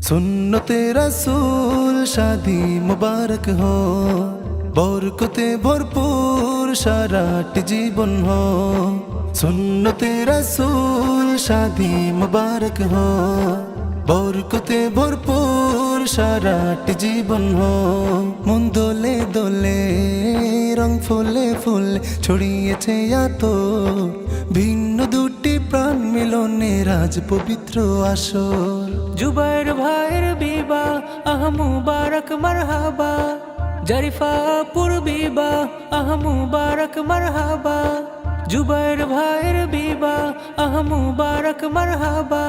सुन्नते रसूल शादी मुबारक हो, बरकते भरपूर साराट जीवन हो। सुन्नते रसूल शादी मुबारक हो, बरकते भरपूर साराट जीवन हो। मन दोले दोले रंग फुले फुले ছড়িয়েছে আতর, ভিন্ন দুটি প্রাণ মিলনে রাজ পবিত্র আসর। जुबैर भाईर बीबा आह मुबारक मरहबा, जरीफा पुर बीबा आह मुबारक मरहबा। जुबैर भाईर बीबा आह मुबारक मरहबा,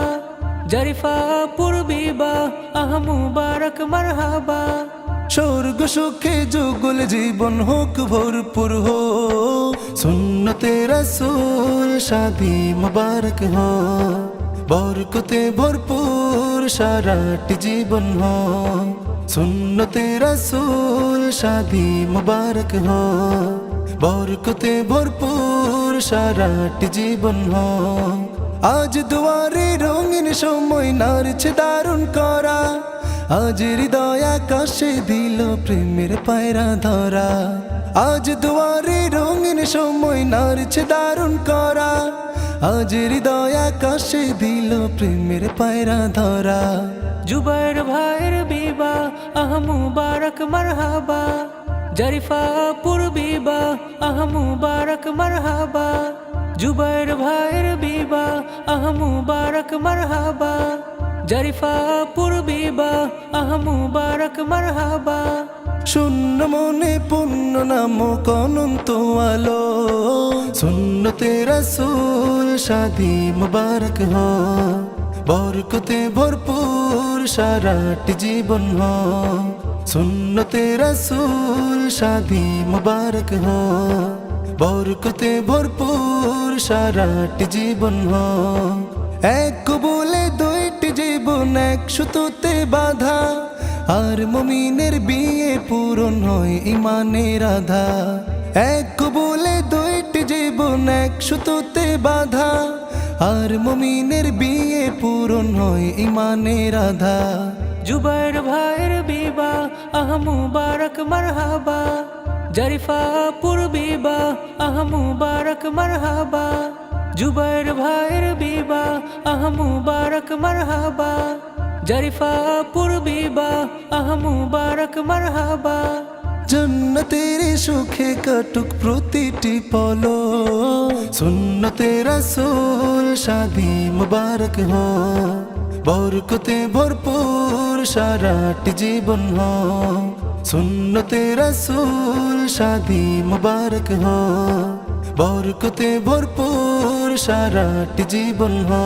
जरीफा पुर बीबा आह मुबारक मरहबा। स्वर्ग सुखे जुगल जीवन होक भरपूर हो, सुन्नते रसूल शादी मुबारक हो, बरकते भरपूर साराट जीवन हो। सुन्नते रसूल शादी मुबारक हो, बरकते भरपूर साराट जीवन हो। आज दुआरे रंगीन समय नारছে দারুণ করা, আজ হৃদয় আকাশে দিল প্রেমের পায়রা ধরা। আজ দুয়ারে রঙিন সময় নারছে দারুণ করা, আজ হৃদয় আকাশে দিল প্রেমের পায়রা ধরা। जुबैर भाईर बीबा आह मुबारक मरहबा, जरीफा पुर बीबा आह मुबारक मरहबा। जुबैर भाईर बीबा आह मुबारक मरहबा, जरीफा पुर बीबा आह मुबारक मरहबा। শূন্য মনে পূর্ণ নামক অনন্ত আলো, সুন্নতে রাসূল শাদি মুবারক हो, বরকতে ভরপুর সারাট জীবন हो। সুন্নতে রাসূল শাদি মুবারক हो, বরকতে ভরপুর সারাট জীবন हो। এক কবুলে দুইটি জীবন এক সুতোতে বাঁধা, আর মুমিনের বিয়ে পূরণ হয় ইমানের আধা। এক কবুলে দুইটি জীবন এক সুতোতে বাঁধা, আর মুমিনের বিয়ে পূরণ হয় ইমানের আধা। जुबैर भाईर बीबा आह मुबारक मरहबा, जरीफा पुर बीबा आह मुबारक मरहबा। जुबैर भाईर बीबा आह मुबारक मरहबा, जरीफा पुर बीबा आह मुबारक मरहबा। जन्नतेर सुखे काटुक प्रतिटी पलो, सुन्नते रसूल शादी मुबारक हो, बरकते भरपूर साराट जीवन हो। सुन्नते रसूल शादी मुबारक हो, बरकते भरपूर साराट जीवन हो।